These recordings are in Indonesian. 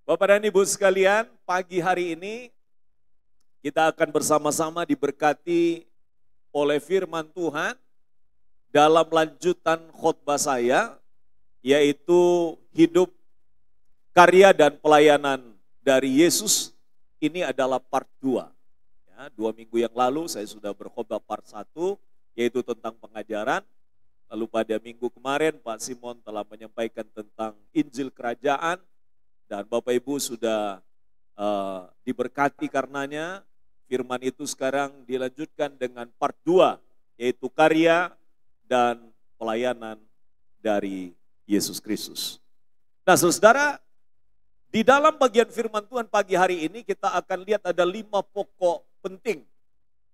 Bapak dan Ibu sekalian, pagi hari ini kita akan bersama-sama diberkati oleh firman Tuhan dalam lanjutan khotbah saya, yaitu hidup, karya dan pelayanan dari Yesus. Ini adalah part 2. Ya, 2 minggu yang lalu saya sudah berkhotbah part 1, yaitu tentang pengajaran. Lalu pada minggu kemarin Pak Simon telah menyampaikan tentang Injil Kerajaan. Dan Bapak Ibu sudah diberkati karenanya. Firman itu sekarang dilanjutkan dengan part 2, yaitu karya dan pelayanan dari Yesus Kristus. Nah saudara, di dalam bagian firman Tuhan pagi hari ini kita akan lihat ada 5 pokok penting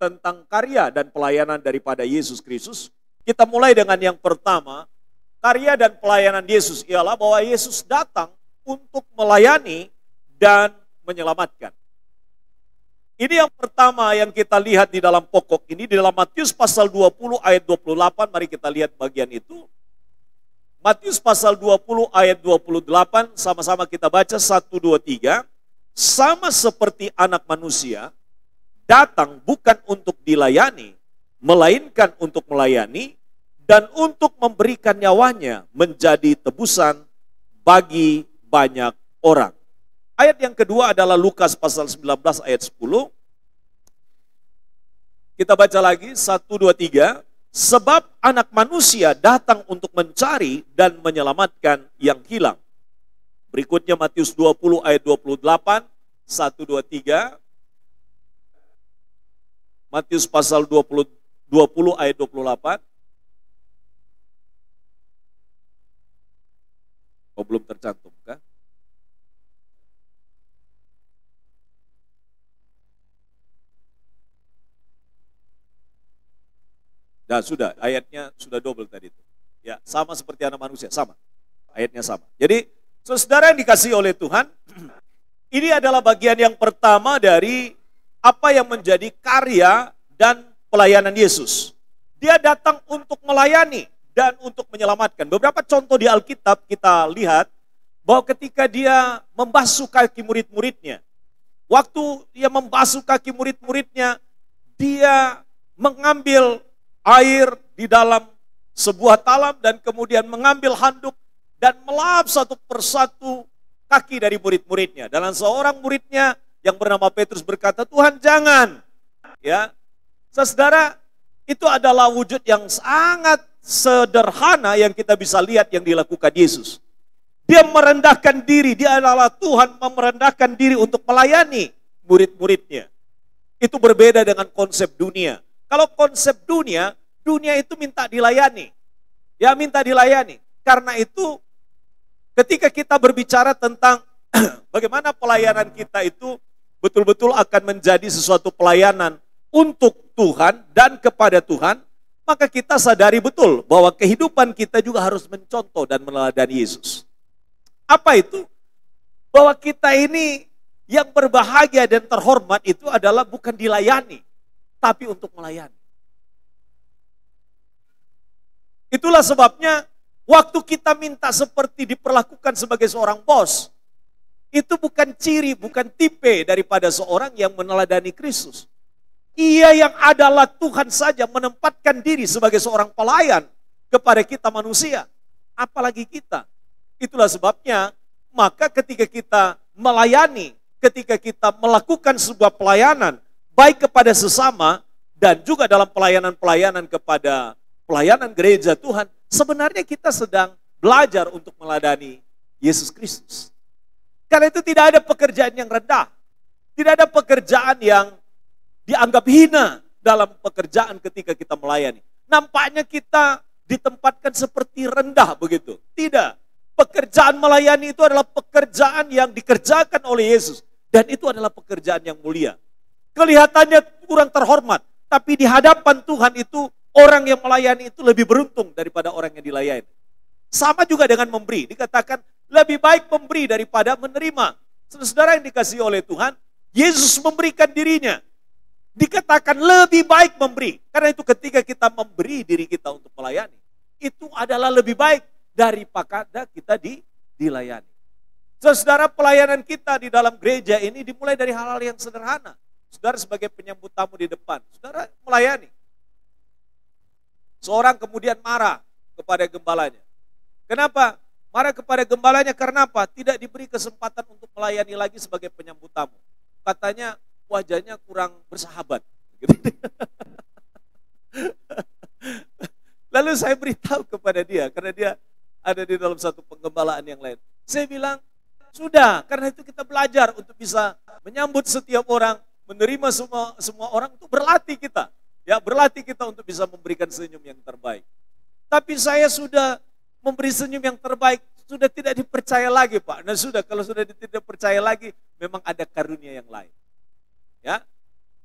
tentang karya dan pelayanan daripada Yesus Kristus. Kita mulai dengan yang pertama, karya dan pelayanan Yesus ialah bahwa Yesus datang untuk melayani dan menyelamatkan. Ini yang pertama yang kita lihat di dalam pokok ini, di dalam Matius pasal 20 ayat 28, mari kita lihat bagian itu. Matius pasal 20 ayat 28, sama-sama kita baca 1, 2, 3. Sama seperti anak manusia, datang bukan untuk dilayani, melainkan untuk melayani, dan untuk memberikan nyawanya menjadi tebusan bagi banyak orang. Ayat yang kedua adalah Lukas pasal 19 ayat 10. Kita baca lagi 1, 2, 3. Sebab anak manusia datang untuk mencari dan menyelamatkan yang hilang. Berikutnya Matius 20 ayat 28. 1, 2, 3. Matius pasal 20 ayat 28. Oh, belum tercantum kan? Nah sudah, ayatnya sudah double tadi itu. Ya, sama seperti anak manusia, sama. Ayatnya sama. Jadi, saudara yang dikasihi oleh Tuhan, ini adalah bagian yang pertama dari apa yang menjadi karya dan pelayanan Yesus. Dia datang untuk melayani dan untuk menyelamatkan. Beberapa contoh di Alkitab kita lihat bahwa ketika dia membasuh kaki murid-muridnya, waktu dia membasuh kaki murid-muridnya, dia mengambil air di dalam sebuah talam dan kemudian mengambil handuk dan melap satu persatu kaki dari murid-muridnya. Dan seorang muridnya yang bernama Petrus berkata, "Tuhan jangan." Ya, saudara, itu adalah wujud yang sangat sederhana yang kita bisa lihat yang dilakukan Yesus. Dia merendahkan diri, dia adalah Tuhan merendahkan diri untuk melayani murid-muridnya. Itu berbeda dengan konsep dunia. Kalau konsep dunia itu minta dilayani. Ya, minta dilayani. Karena itu ketika kita berbicara tentang bagaimana pelayanan kita itu betul-betul akan menjadi sesuatu pelayanan untuk Tuhan dan kepada Tuhan, maka kita sadari betul bahwa kehidupan kita juga harus mencontoh dan meneladani Yesus. Apa itu? Bahwa kita ini yang berbahagia dan terhormat itu adalah bukan dilayani, tapi untuk melayani. Itulah sebabnya waktu kita minta seperti diperlakukan sebagai seorang bos, itu bukan ciri, bukan tipe daripada seorang yang meneladani Kristus. Ia yang adalah Tuhan saja menempatkan diri sebagai seorang pelayan kepada kita manusia, apalagi kita. Itulah sebabnya, maka ketika kita melayani, ketika kita melakukan sebuah pelayanan, baik kepada sesama dan juga dalam pelayanan-pelayanan kepada pelayanan gereja Tuhan, sebenarnya kita sedang belajar untuk meladani Yesus Kristus. Karena itu tidak ada pekerjaan yang rendah, tidak ada pekerjaan yang dianggap hina dalam pekerjaan ketika kita melayani. Nampaknya kita ditempatkan seperti rendah begitu. Tidak. Pekerjaan melayani itu adalah pekerjaan yang dikerjakan oleh Yesus. Dan itu adalah pekerjaan yang mulia. Kelihatannya kurang terhormat. Tapi di hadapan Tuhan itu orang yang melayani itu lebih beruntung daripada orang yang dilayani. Sama juga dengan memberi. Dikatakan lebih baik memberi daripada menerima. Saudara yang dikasihi oleh Tuhan, Yesus memberikan dirinya. Dikatakan lebih baik memberi. Karena itu ketika kita memberi diri kita untuk melayani, itu adalah lebih baik daripada kita dilayani. Saudara, pelayanan kita di dalam gereja ini dimulai dari hal-hal yang sederhana. Saudara sebagai penyambut tamu di depan, saudara melayani. Seorang kemudian marah kepada gembalanya. Kenapa? Marah kepada gembalanya karena apa? Tidak diberi kesempatan untuk melayani lagi sebagai penyambut tamu. Katanya wajahnya kurang bersahabat. Lalu saya beritahu kepada dia, karena dia ada di dalam satu penggembalaan yang lain. Saya bilang, sudah, karena itu kita belajar untuk bisa menyambut setiap orang, menerima semua orang, untuk berlatih kita. Ya, berlatih kita untuk bisa memberikan senyum yang terbaik. Tapi saya sudah memberi senyum yang terbaik, sudah tidak dipercaya lagi, Pak. Nah sudah, kalau sudah tidak percaya lagi, memang ada karunia yang lain. Ya,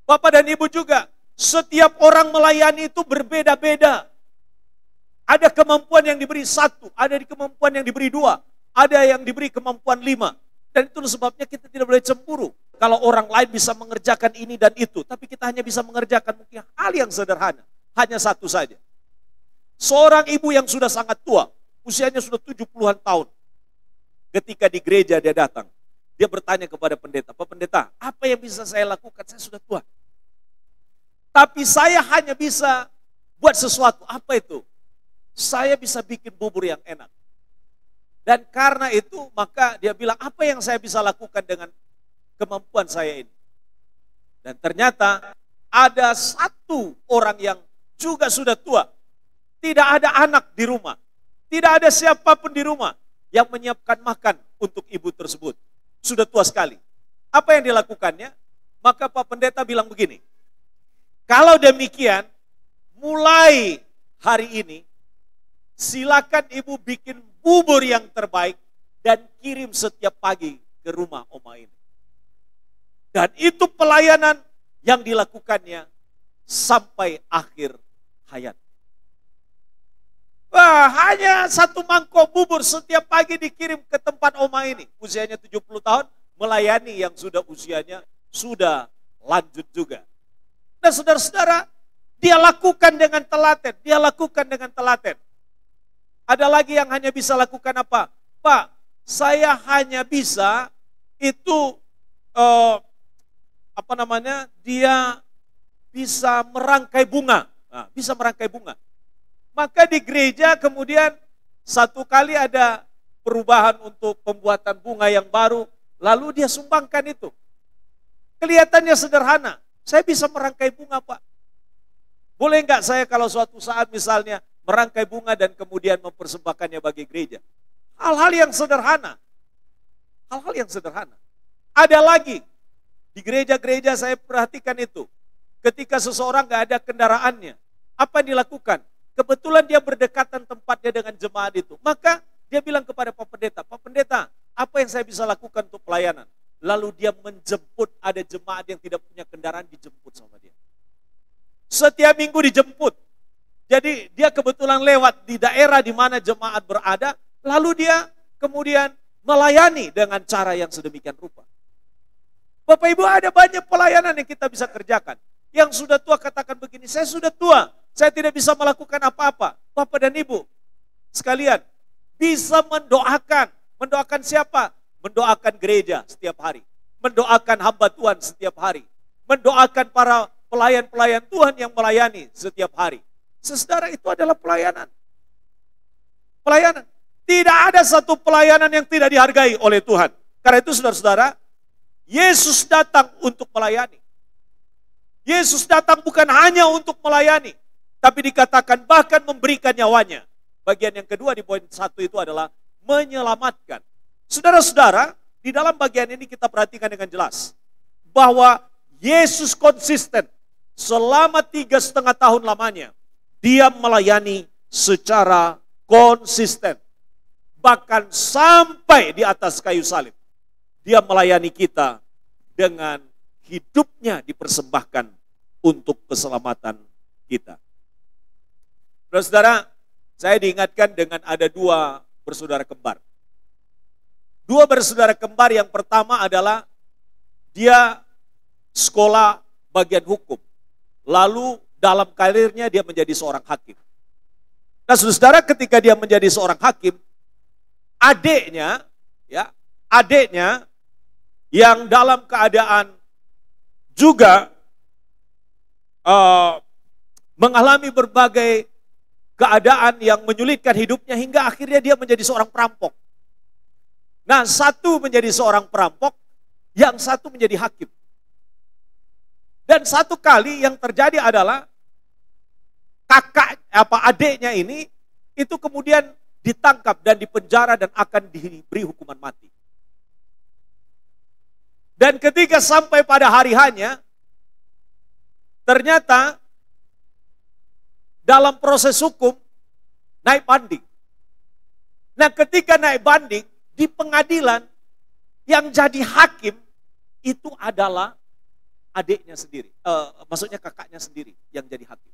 Bapak dan Ibu juga, setiap orang melayani itu berbeda-beda. Ada kemampuan yang diberi 1, ada kemampuan yang diberi 2, ada yang diberi kemampuan 5. Dan itu sebabnya kita tidak boleh cemburu. Kalau orang lain bisa mengerjakan ini dan itu, tapi kita hanya bisa mengerjakan mungkin hal yang sederhana. Hanya 1 saja. Seorang ibu yang sudah sangat tua, usianya sudah 70-an tahun. Ketika di gereja dia datang, dia bertanya kepada pendeta, Pak Pendeta, apa yang bisa saya lakukan? Saya sudah tua. Tapi saya hanya bisa buat sesuatu. Apa itu? Saya bisa bikin bubur yang enak. Dan karena itu maka dia bilang, apa yang saya bisa lakukan dengan kemampuan saya ini? Dan ternyata ada 1 orang yang juga sudah tua. Tidak ada anak di rumah. Tidak ada siapapun di rumah yang menyiapkan makan untuk ibu tersebut. Sudah tua sekali. Apa yang dilakukannya? Maka Pak Pendeta bilang begini, kalau demikian, mulai hari ini, silakan ibu bikin bubur yang terbaik dan kirim setiap pagi ke rumah Oma ini. Dan itu pelayanan yang dilakukannya sampai akhir hayat. Wah, hanya 1 mangkok bubur setiap pagi dikirim ke tempat Oma ini. Usianya 70 tahun, melayani yang sudah usianya sudah lanjut juga. Nah saudara-saudara, dia lakukan dengan telaten. Dia lakukan dengan telaten. Ada lagi yang hanya bisa lakukan apa? Pak, saya hanya bisa itu, dia bisa merangkai bunga. Nah, bisa merangkai bunga. Maka di gereja kemudian 1 kali ada perubahan untuk pembuatan bunga yang baru. Lalu dia sumbangkan itu. Kelihatannya sederhana. Saya bisa merangkai bunga, Pak. Boleh enggak saya kalau suatu saat misalnya merangkai bunga dan kemudian mempersembahkannya bagi gereja? Hal-hal yang sederhana. Hal-hal yang sederhana. Ada lagi. Di gereja-gereja saya perhatikan itu. Ketika seseorang enggak ada kendaraannya. Apa yang dilakukan? Kebetulan dia berdekatan tempatnya dengan jemaat itu. Maka dia bilang kepada Pak Pendeta, apa yang saya bisa lakukan untuk pelayanan? Lalu dia menjemput, ada jemaat yang tidak punya kendaraan, dijemput sama dia. Setiap minggu dijemput. Jadi dia kebetulan lewat di daerah di mana jemaat berada, lalu dia kemudian melayani dengan cara yang sedemikian rupa. Bapak Ibu, ada banyak pelayanan yang kita bisa kerjakan. Yang sudah tua katakan begini, saya sudah tua, saya tidak bisa melakukan apa-apa. Bapak dan Ibu sekalian, bisa mendoakan. Mendoakan siapa? Mendoakan gereja setiap hari. Mendoakan hamba Tuhan setiap hari. Mendoakan para pelayan-pelayan Tuhan yang melayani setiap hari. Saudara, itu adalah pelayanan. Pelayanan. Tidak ada satu pelayanan yang tidak dihargai oleh Tuhan. Karena itu saudara-saudara, Yesus datang untuk melayani. Yesus datang bukan hanya untuk melayani, tapi dikatakan bahkan memberikan nyawanya. Bagian yang kedua di poin 1 itu adalah menyelamatkan. Saudara-saudara, di dalam bagian ini kita perhatikan dengan jelas bahwa Yesus konsisten selama 3,5 tahun lamanya. Dia melayani secara konsisten. Bahkan sampai di atas kayu salib. Dia melayani kita dengan hidupnya dipersembahkan untuk keselamatan kita. Saudara, saya diingatkan dengan ada 2 bersaudara kembar. 2 bersaudara kembar, yang pertama adalah dia sekolah bagian hukum. Lalu dalam karirnya dia menjadi seorang hakim. Nah saudara, ketika dia menjadi seorang hakim, adiknya adiknya yang dalam keadaan juga mengalami berbagai keadaan yang menyulitkan hidupnya hingga akhirnya dia menjadi seorang perampok. Nah, satu menjadi seorang perampok, yang satu menjadi hakim. Dan satu kali yang terjadi adalah adiknya ini itu kemudian ditangkap dan dipenjara dan akan diberi hukuman mati. Dan ketika sampai pada hari hanya, ternyata dalam proses hukum naik banding. Nah, ketika naik banding di pengadilan, yang jadi hakim itu adalah adiknya sendiri. Maksudnya kakaknya sendiri yang jadi hakim.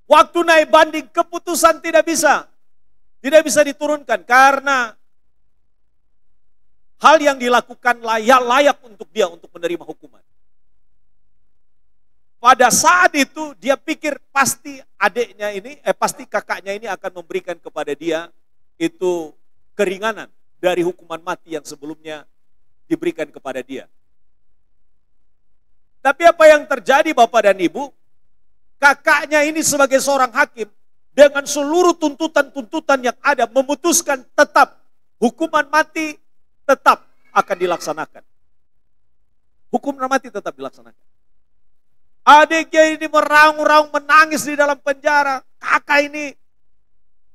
Waktu naik banding, keputusan tidak bisa diturunkan karena hal yang dilakukan layak untuk dia untuk menerima hukuman. Pada saat itu dia pikir pasti pasti kakaknya ini akan memberikan kepada dia itu keringanan dari hukuman mati yang sebelumnya diberikan kepada dia. Tapi apa yang terjadi Bapak dan Ibu? Kakaknya ini sebagai seorang hakim dengan seluruh tuntutan-tuntutan yang ada memutuskan tetap hukuman mati tetap akan dilaksanakan. Hukuman mati tetap dilaksanakan. Adiknya ini meraung-raung menangis di dalam penjara. Kakak ini,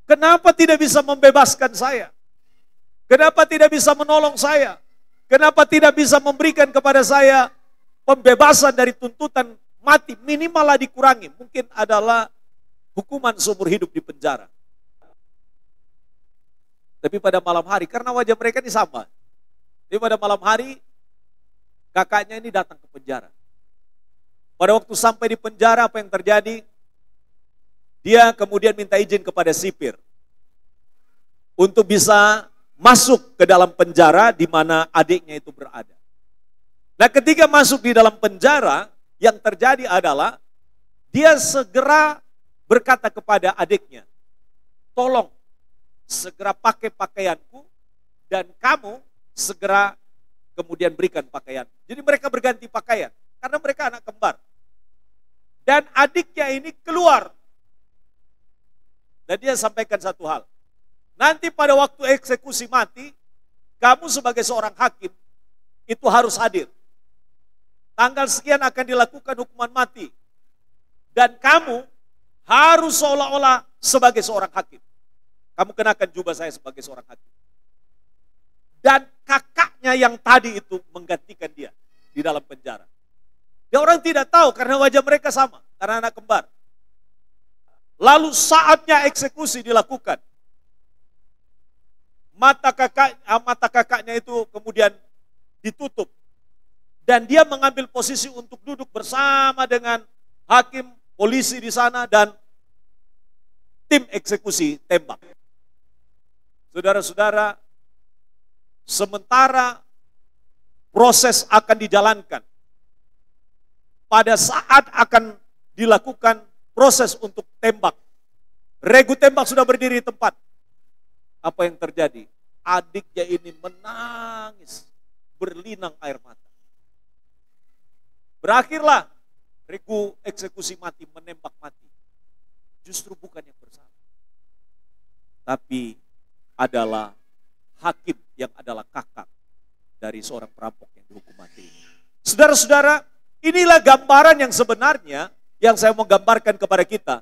kenapa tidak bisa membebaskan saya? Kenapa tidak bisa menolong saya? Kenapa tidak bisa memberikan kepada saya pembebasan dari tuntutan mati? Minimal dikurangi. Mungkin adalah hukuman seumur hidup di penjara. Tapi pada malam hari, karena wajah mereka ini sama. Jadi pada malam hari, kakaknya ini datang ke penjara. Pada waktu sampai di penjara, apa yang terjadi? Dia kemudian minta izin kepada sipir untuk bisa masuk ke dalam penjara di mana adiknya itu berada. Nah, ketika masuk di dalam penjara, yang terjadi adalah dia segera berkata kepada adiknya, tolong segera pakai pakaianku dan kamu segera kemudian berikan pakaian. Jadi mereka berganti pakaian karena mereka anak kembar. Dan adiknya ini keluar. Dan dia sampaikan satu hal. Nanti pada waktu eksekusi mati, kamu sebagai seorang hakim itu harus hadir. Tanggal sekian akan dilakukan hukuman mati. Dan kamu harus seolah-olah sebagai seorang hakim. Kamu kenakan jubah saya sebagai seorang hakim. Dan kakaknya yang tadi itu menggantikan dia di dalam penjara. Ya, orang tidak tahu karena wajah mereka sama, karena anak kembar. Lalu saatnya eksekusi dilakukan. Mata kakaknya itu kemudian ditutup. Dan dia mengambil posisi untuk duduk bersama dengan hakim, polisi di sana, dan tim eksekusi tembak. Saudara-saudara, sementara proses akan dijalankan, pada saat akan dilakukan proses untuk tembak, regu tembak sudah berdiri di tempat. Apa yang terjadi? Adiknya ini menangis, berlinang air mata. Berakhirlah regu eksekusi mati, menembak mati. Justru bukan yang bersalah, tapi adalah hakim yang adalah kakak dari seorang perampok yang dihukum mati. Saudara-saudara, inilah gambaran yang sebenarnya yang saya mau gambarkan kepada kita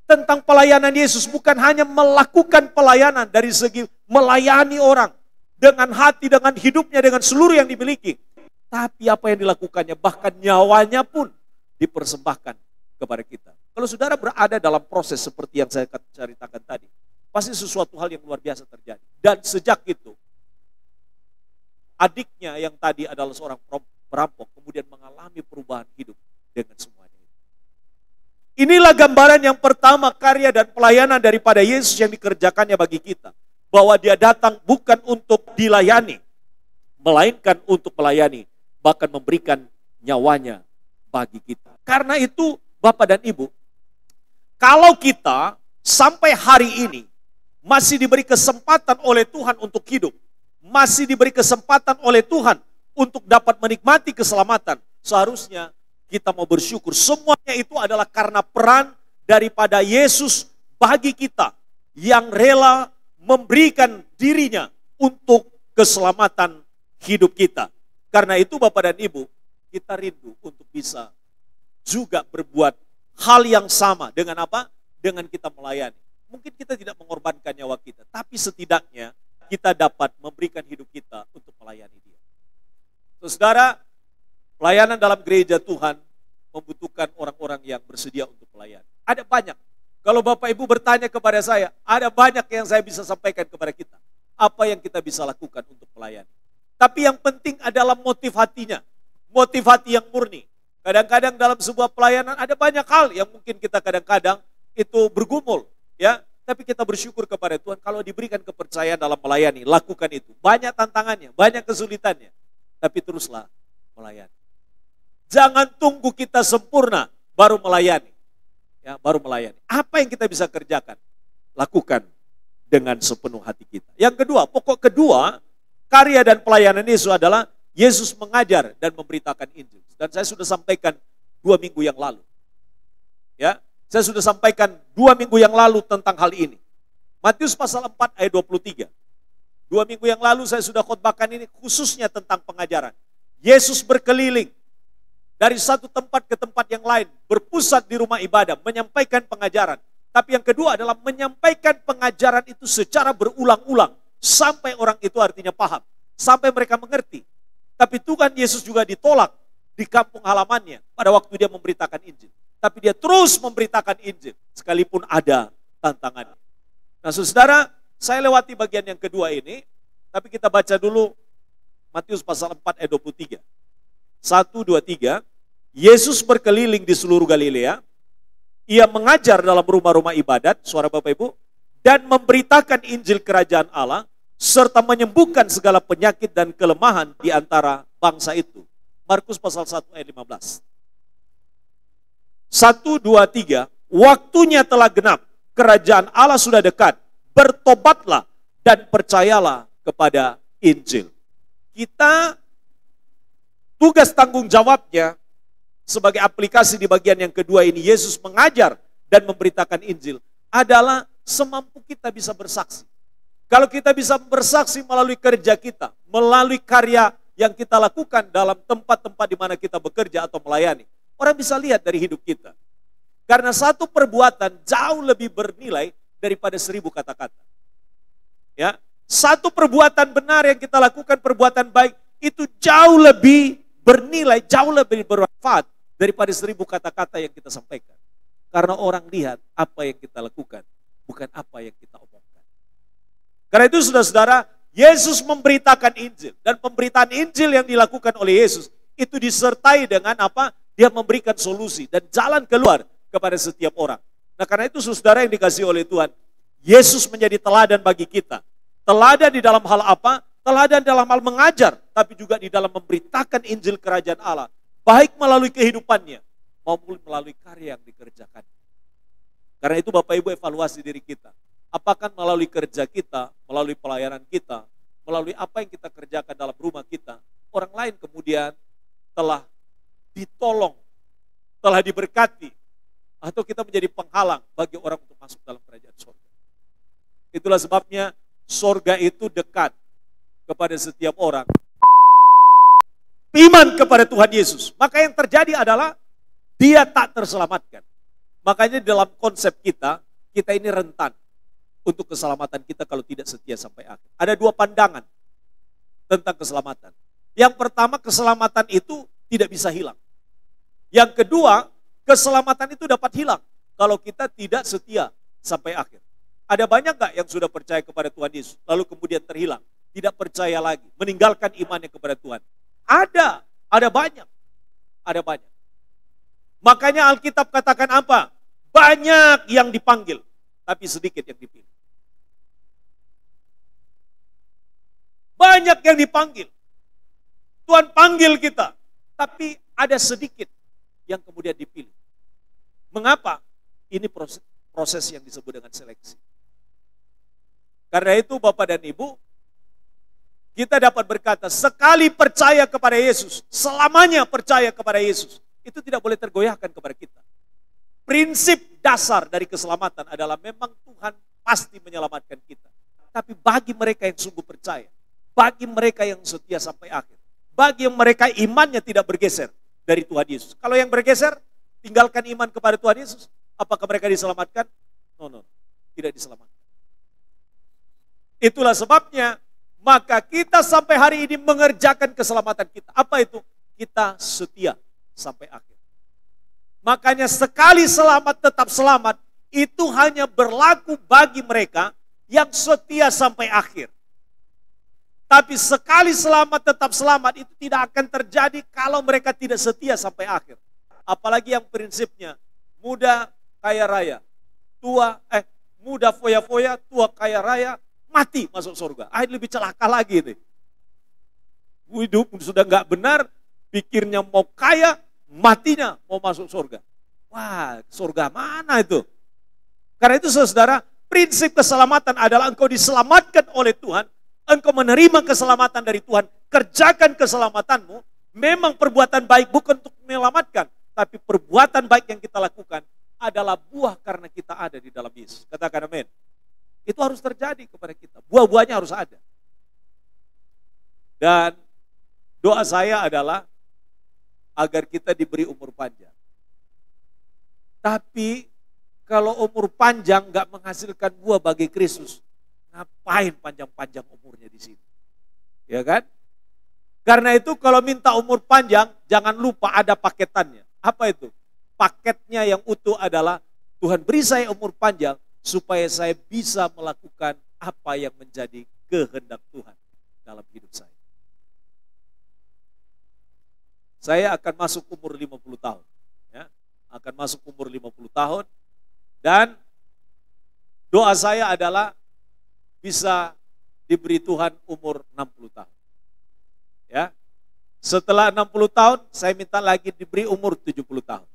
tentang pelayanan Yesus. Bukan hanya melakukan pelayanan dari segi melayani orang dengan hati, dengan hidupnya, dengan seluruh yang dimiliki. Tapi apa yang dilakukannya, bahkan nyawanya pun dipersembahkan kepada kita. Kalau saudara berada dalam proses seperti yang saya ceritakan tadi, pasti sesuatu hal yang luar biasa terjadi. Dan sejak itu, adiknya yang tadi adalah seorang perampok kemudian mengalami perubahan hidup dengan semuanya. Inilah gambaran yang pertama, karya dan pelayanan daripada Yesus yang dikerjakannya bagi kita. Bahwa dia datang bukan untuk dilayani, melainkan untuk melayani, bahkan memberikan nyawanya bagi kita. Karena itu Bapak dan Ibu, kalau kita sampai hari ini masih diberi kesempatan oleh Tuhan untuk hidup, masih diberi kesempatan oleh Tuhan untuk dapat menikmati keselamatan, seharusnya kita mau bersyukur. Semuanya itu adalah karena peran daripada Yesus bagi kita yang rela memberikan dirinya untuk keselamatan hidup kita. Karena itu Bapak dan Ibu, kita rindu untuk bisa juga berbuat hal yang sama dengan apa? Dengan kita melayani. Mungkin kita tidak mengorbankan nyawa kita, tapi setidaknya kita dapat memberikan hidup kita untuk melayani Dia. Saudara, pelayanan dalam gereja Tuhan membutuhkan orang-orang yang bersedia untuk melayani. Ada banyak. Kalau Bapak Ibu bertanya kepada saya, ada banyak yang saya bisa sampaikan kepada kita. Apa yang kita bisa lakukan untuk melayani. Tapi yang penting adalah motif hatinya. Motif hati yang murni. Kadang-kadang dalam sebuah pelayanan ada banyak hal yang mungkin kita kadang-kadang itu bergumul. Ya, tapi kita bersyukur kepada Tuhan kalau diberikan kepercayaan dalam melayani. Lakukan itu. Banyak tantangannya, banyak kesulitannya. Tapi teruslah melayani. Jangan tunggu kita sempurna baru melayani. Ya, baru melayani. Apa yang kita bisa kerjakan? Lakukan dengan sepenuh hati kita. Yang kedua, pokok kedua, karya dan pelayanan Yesus adalah Yesus mengajar dan memberitakan Injil. Dan saya sudah sampaikan 2 minggu yang lalu. Ya, saya sudah sampaikan 2 minggu yang lalu tentang hal ini. Matius pasal 4 ayat 23. 2 minggu yang lalu saya sudah khotbahkan ini khususnya tentang pengajaran. Yesus berkeliling dari satu tempat ke tempat yang lain, berpusat di rumah ibadah, menyampaikan pengajaran. Tapi yang kedua adalah menyampaikan pengajaran itu secara berulang-ulang, sampai orang itu artinya paham, sampai mereka mengerti. Tapi Tuhan Yesus juga ditolak di kampung halamannya pada waktu dia memberitakan Injil. Tapi dia terus memberitakan Injil, sekalipun ada tantangannya. Nah saudara, saya lewati bagian yang kedua ini, tapi kita baca dulu Matius pasal 4 ayat 23. 1, 2, 3, Yesus berkeliling di seluruh Galilea, ia mengajar dalam rumah-rumah ibadat, suara Bapak Ibu, dan memberitakan Injil kerajaan Allah, serta menyembuhkan segala penyakit dan kelemahan di antara bangsa itu. Markus pasal 1 ayat 15. 1, 2, 3, waktunya telah genap, kerajaan Allah sudah dekat, bertobatlah dan percayalah kepada Injil. Kita tugas tanggung jawabnya sebagai aplikasi di bagian yang kedua ini, Yesus mengajar dan memberitakan Injil, adalah semampu kita bisa bersaksi. Kalau kita bisa bersaksi melalui kerja kita, melalui karya yang kita lakukan dalam tempat-tempat di mana kita bekerja atau melayani, orang bisa lihat dari hidup kita. Karena satu perbuatan jauh lebih bernilai daripada 1000 kata-kata. Ya, satu perbuatan benar yang kita lakukan, perbuatan baik, itu jauh lebih bernilai, jauh lebih bermanfaat daripada 1000 kata-kata yang kita sampaikan. Karena orang lihat apa yang kita lakukan, bukan apa yang kita omongkan. Karena itu saudara-saudara, Yesus memberitakan Injil. Dan pemberitaan Injil yang dilakukan oleh Yesus, itu disertai dengan apa? Dia memberikan solusi dan jalan keluar kepada setiap orang. Nah karena itu saudara yang dikasihi oleh Tuhan, Yesus menjadi teladan bagi kita. Teladan di dalam hal apa? Teladan dalam hal mengajar, tapi juga di dalam memberitakan Injil kerajaan Allah. Baik melalui kehidupannya, maupun melalui karya yang dikerjakan. Karena itu Bapak Ibu evaluasi diri kita. Apakah melalui kerja kita, melalui pelayanan kita, melalui apa yang kita kerjakan dalam rumah kita, orang lain kemudian telah ditolong, telah diberkati, atau kita menjadi penghalang bagi orang untuk masuk dalam kerajaan surga. Itulah sebabnya surga itu dekat kepada setiap orang. Iman kepada Tuhan Yesus. Maka yang terjadi adalah dia tak terselamatkan. Makanya dalam konsep kita ini rentan untuk keselamatan kita kalau tidak setia sampai akhir. Ada 2 pandangan tentang keselamatan. Yang pertama, keselamatan itu tidak bisa hilang. Yang kedua, keselamatan itu dapat hilang kalau kita tidak setia sampai akhir. Ada banyak gak yang sudah percaya kepada Tuhan Yesus, lalu kemudian terhilang, tidak percaya lagi, meninggalkan imannya kepada Tuhan? Ada banyak. Ada banyak. Makanya Alkitab katakan apa? Banyak yang dipanggil, tapi sedikit yang dipilih. Banyak yang dipanggil. Tuhan panggil kita, tapi ada sedikit yang kemudian dipilih. Mengapa? Ini proses yang disebut dengan seleksi. Karena itu Bapak dan Ibu, kita dapat berkata, sekali percaya kepada Yesus, selamanya percaya kepada Yesus. Itu tidak boleh tergoyahkan kepada kita. Prinsip dasar dari keselamatan adalah memang Tuhan pasti menyelamatkan kita. Tapi bagi mereka yang sungguh percaya, bagi mereka yang setia sampai akhir, bagi yang mereka imannya tidak bergeser dari Tuhan Yesus. Kalau yang bergeser, tinggalkan iman kepada Tuhan Yesus, apakah mereka diselamatkan? No, tidak diselamatkan. Itulah sebabnya, maka kita sampai hari ini mengerjakan keselamatan kita. Apa itu? Kita setia sampai akhir. Makanya sekali selamat tetap selamat, itu hanya berlaku bagi mereka yang setia sampai akhir. Tapi sekali selamat tetap selamat itu tidak akan terjadi kalau mereka tidak setia sampai akhir. Apalagi yang prinsipnya muda kaya raya, muda foya-foya, tua kaya raya, mati masuk surga. Lebih celaka lagi nih. Hidup sudah nggak benar, pikirnya mau kaya, matinya mau masuk surga. Wah, surga mana itu? Karena itu saudara, prinsip keselamatan adalah engkau diselamatkan oleh Tuhan, engkau menerima keselamatan dari Tuhan, kerjakan keselamatanmu. Memang perbuatan baik bukan untuk menyelamatkan, tapi perbuatan baik yang kita lakukan adalah buah karena kita ada di dalam Yesus. Katakan amin. Itu harus terjadi kepada kita. Buah-buahnya harus ada. Dan doa saya adalah agar kita diberi umur panjang. Tapi kalau umur panjang nggak menghasilkan buah bagi Kristus, ngapain panjang-panjang umurnya di sini? Ya kan? Karena itu kalau minta umur panjang, jangan lupa ada paketannya. Apa itu? Paketnya yang utuh adalah Tuhan beri saya umur panjang, supaya saya bisa melakukan apa yang menjadi kehendak Tuhan dalam hidup saya. Saya akan masuk umur 50 tahun. Ya, akan masuk umur 50 tahun. Dan doa saya adalah bisa diberi Tuhan umur 60 tahun. Ya, setelah 60 tahun, saya minta lagi diberi umur 70 tahun.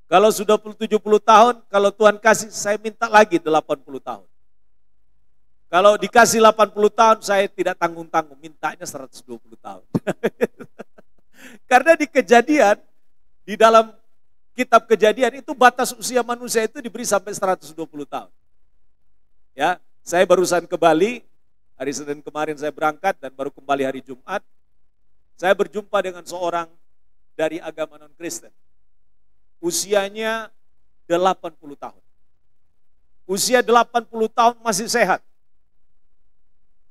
Kalau sudah 70 tahun, kalau Tuhan kasih, saya minta lagi 80 tahun. Kalau dikasih 80 tahun, saya tidak tanggung-tanggung, mintanya 120 tahun. Karena di Kejadian, di dalam kitab Kejadian itu batas usia manusia itu diberi sampai 120 tahun. Ya, saya barusan ke Bali, hari Senin kemarin saya berangkat dan baru kembali hari Jumat. Saya berjumpa dengan seorang dari agama non-Kristen. Usianya 80 tahun. Usia 80 tahun masih sehat.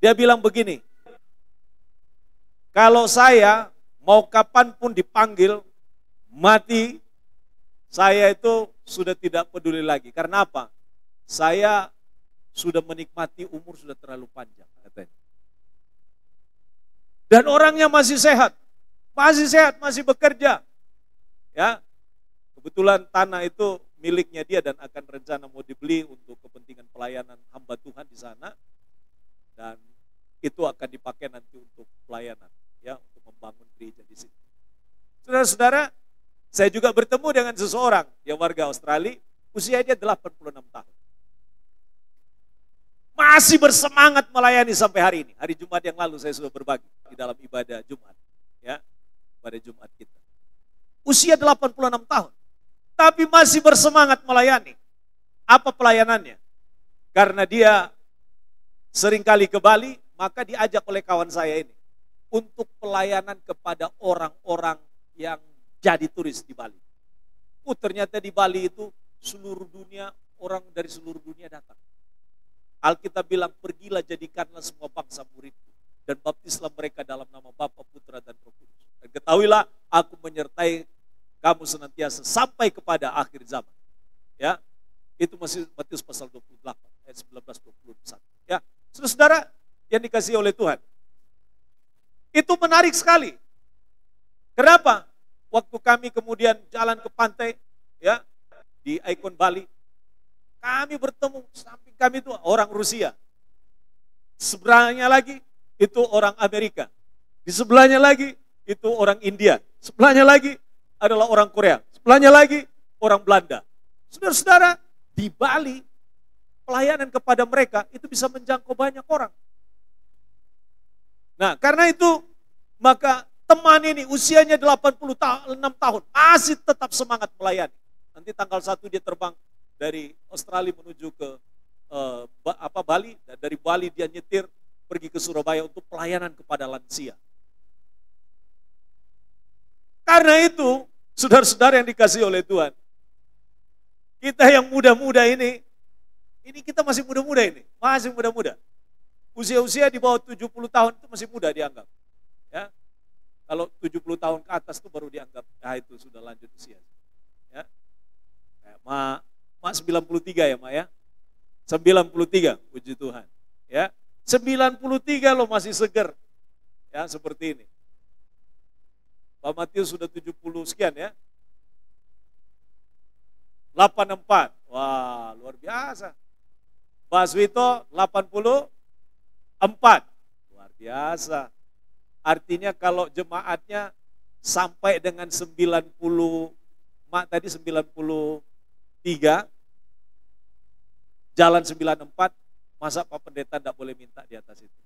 Dia bilang begini, kalau saya mau kapanpun dipanggil mati, saya itu sudah tidak peduli lagi. Karena apa? Saya sudah menikmati umur sudah terlalu panjang, katanya. Dan orangnya masih sehat, masih bekerja. Ya, kebetulan tanah itu miliknya dia dan akan rencana mau dibeli untuk kepentingan pelayanan hamba Tuhan di sana. Dan itu akan dipakai nanti untuk pelayanan, ya, untuk membangun gereja di sini. Saudara-saudara, saya juga bertemu dengan seseorang yang warga Australia, usia dia 86 tahun. Masih bersemangat melayani sampai hari ini. Hari Jumat yang lalu saya sudah berbagi di dalam ibadah Jumat, ya, pada Jumat kita. Usia 86 tahun, tapi masih bersemangat melayani. Apa pelayanannya? Karena dia seringkali ke Bali, maka diajak oleh kawan saya ini untuk pelayanan kepada orang-orang yang jadi turis di Bali. Ternyata di Bali itu seluruh dunia, orang dari seluruh dunia datang. Alkitab bilang, pergilah jadikanlah semua bangsa muridku dan baptislah mereka dalam nama Bapa, Putra dan Roh Kudus. Dan ketahuilah, aku menyertai kamu senantiasa sampai kepada akhir zaman. Ya, itu masih Matius pasal 28 ayat 19-21. Ya, saudara-saudara yang dikasihi oleh Tuhan, itu menarik sekali. Kenapa? Waktu kami kemudian jalan ke pantai, ya, di Icon Bali, kami bertemu, samping kami itu orang Rusia. Sebelahnya lagi itu orang Amerika. Di sebelahnya lagi itu orang India. Sebelahnya lagi adalah orang Korea. Sebelahnya lagi orang Belanda. Saudara-saudara, di Bali pelayanan kepada mereka itu bisa menjangkau banyak orang. Nah, karena itu maka teman ini usianya 86 tahun, masih tetap semangat melayani. Nanti tanggal 1 dia terbang dari Australia menuju ke Bali, dan dari Bali dia nyetir pergi ke Surabaya untuk pelayanan kepada lansia. Karena itu, saudara-saudara yang dikasihi oleh Tuhan, kita yang muda-muda ini kita masih muda-muda ini, masih muda-muda. Usia-usia di bawah 70 tahun itu masih muda dianggap. Ya. Kalau 70 tahun ke atas itu baru dianggap, itu sudah lanjut usia. Ya. Mak 93 ya, Mak ya. 93, puji Tuhan. Ya. 93 loh masih seger. Ya, seperti ini. Pak Matius sudah 70 sekian ya. 84. Wah, luar biasa. Pak Swito 84. Luar biasa. Artinya kalau jemaatnya sampai dengan 90, Mak tadi 93, jalan 94, masa Pak Pendeta tidak boleh minta di atas itu?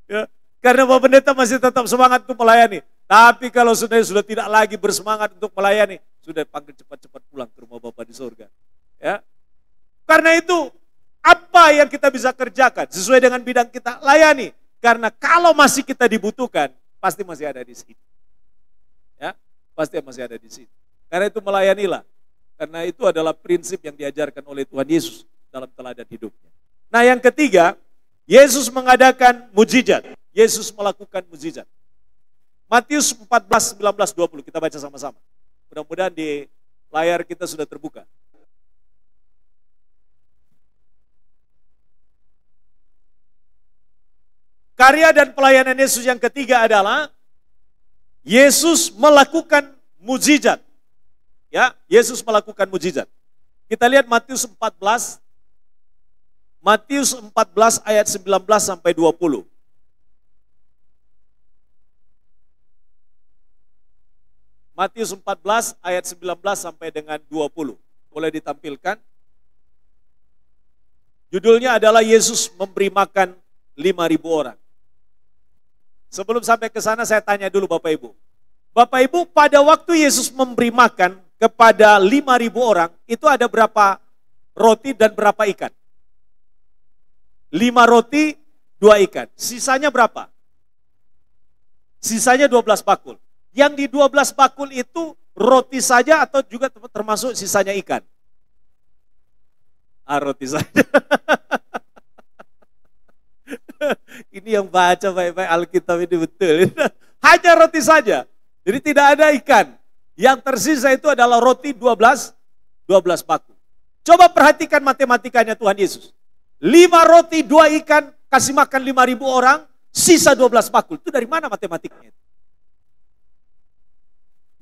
Ya, karena Pak Pendeta masih tetap semangat untuk melayani. Tapi kalau sudah tidak lagi bersemangat untuk melayani, sudah panggil cepat-cepat pulang ke rumah Bapa di surga. Ya. Karena itu, apa yang kita bisa kerjakan sesuai dengan bidang kita, layani. Karena kalau masih kita dibutuhkan, pasti masih ada di sini. Ya, pasti masih ada di sini. Karena itu melayanilah. Karena itu adalah prinsip yang diajarkan oleh Tuhan Yesus dalam teladan hidupnya. Nah, yang ketiga, Yesus mengadakan mujizat. Yesus melakukan mujizat. Matius 14, 19, 20, kita baca sama-sama. Mudah-mudahan di layar kita sudah terbuka. Karya dan pelayanan Yesus yang ketiga adalah Yesus melakukan mujizat. Ya, Yesus melakukan mujizat. Kita lihat Matius 14. Matius 14 ayat 19 sampai 20. Matius 14 ayat 19 sampai dengan 20. Boleh ditampilkan? Judulnya adalah Yesus memberi makan 5.000 orang. Sebelum sampai ke sana saya tanya dulu Bapak Ibu. Bapak Ibu, pada waktu Yesus memberi makan kepada 5.000 orang, itu ada berapa roti dan berapa ikan? 5 roti, 2 ikan. Sisanya berapa? Sisanya 12 bakul. Yang di 12 bakul itu roti saja atau juga termasuk sisanya ikan? Roti saja. Ini yang baca baik-baik Alkitab ini betul. Hanya roti saja. Jadi tidak ada ikan. Yang tersisa itu adalah roti 12 bakul. Coba perhatikan matematikanya Tuhan Yesus. 5 roti, 2 ikan, kasih makan 5.000 orang, sisa 12 bakul. Itu dari mana matematiknya?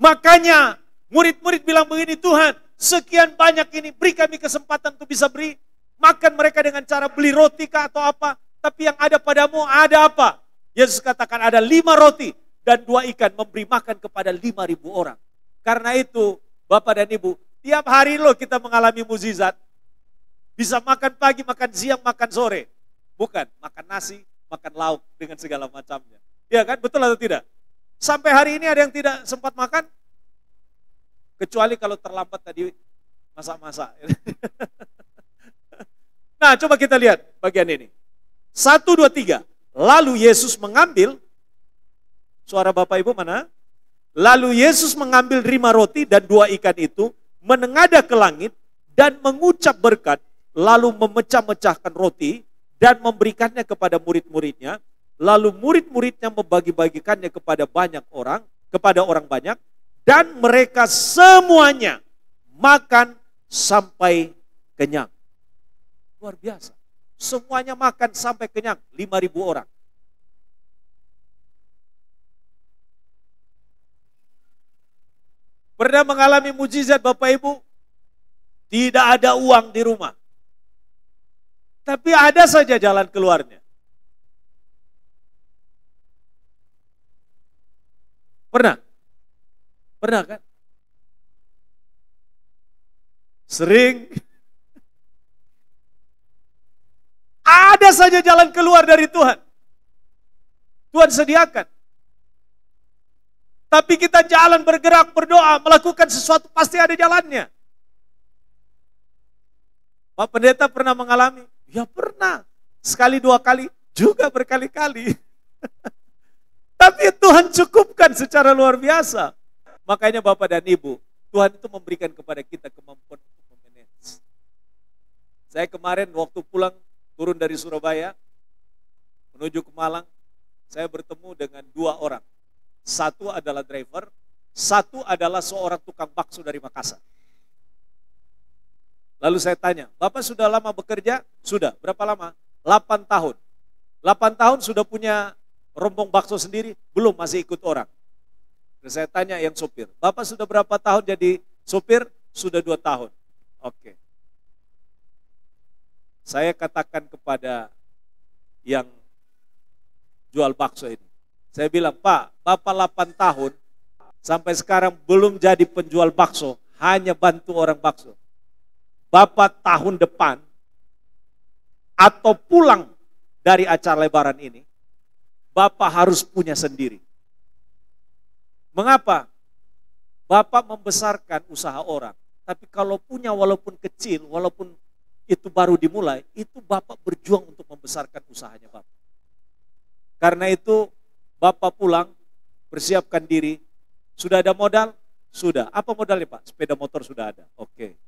Makanya murid-murid bilang begini, Tuhan, sekian banyak ini, beri kami kesempatan untuk bisa beri makan mereka dengan cara beli roti kah atau apa. Tapi yang ada padamu ada apa? Yesus katakan ada 5 roti dan 2 ikan memberi makan kepada 5.000 orang. Karena itu Bapak dan Ibu, tiap hari loh kita mengalami mukjizat. Bisa makan pagi, makan siang, makan sore. Bukan, makan nasi, makan lauk dengan segala macamnya. Iya kan, betul atau tidak? Sampai hari ini ada yang tidak sempat makan? Kecuali kalau terlambat tadi masak-masak. Nah, coba kita lihat bagian ini. 1, 2, 3. Lalu Yesus mengambil, suara Bapak Ibu mana? Lalu Yesus mengambil 5 roti dan 2 ikan itu, menengadah ke langit dan mengucap berkat, lalu memecah-mecahkan roti dan memberikannya kepada murid-muridnya. Lalu murid-muridnya membagi-bagikannya kepada orang banyak, dan mereka semuanya makan sampai kenyang. Luar biasa. Semuanya makan sampai kenyang, 5.000 orang. Pernah mengalami mujizat Bapak Ibu? Tidak ada uang di rumah. Tapi ada saja jalan keluarnya. Pernah? Pernah kan? Sering. Ada saja jalan keluar dari Tuhan. Tuhan sediakan. Tapi kita jalan, bergerak, berdoa, melakukan sesuatu, pasti ada jalannya. Pak Pendeta pernah mengalami? Ya pernah. Sekali, dua kali, juga berkali-kali. Tapi Tuhan cukupkan secara luar biasa. Makanya Bapak dan Ibu, Tuhan itu memberikan kepada kita kemampuan untuk memanage. Saya kemarin waktu pulang, turun dari Surabaya, menuju ke Malang, saya bertemu dengan dua orang. Satu adalah driver, satu adalah seorang tukang bakso dari Makassar. Lalu saya tanya, Bapak sudah lama bekerja? Sudah. Berapa lama? 8 tahun. 8 tahun sudah punya rombong bakso sendiri? Belum, masih ikut orang. Dan saya tanya yang sopir, Bapak sudah berapa tahun jadi sopir? Sudah 2 tahun. Oke. Saya katakan kepada yang jual bakso ini, saya bilang, Pak, Bapak 8 tahun sampai sekarang belum jadi penjual bakso, hanya bantu orang bakso. Bapak tahun depan atau pulang dari acara lebaran ini, Bapak harus punya sendiri. Mengapa? Bapak membesarkan usaha orang, tapi kalau punya walaupun kecil, walaupun itu baru dimulai, itu Bapak berjuang untuk membesarkan usahanya Bapak. Karena itu Bapak pulang, persiapkan diri. Sudah ada modal? Sudah. Apa modalnya Pak? Sepeda motor sudah ada. Oke.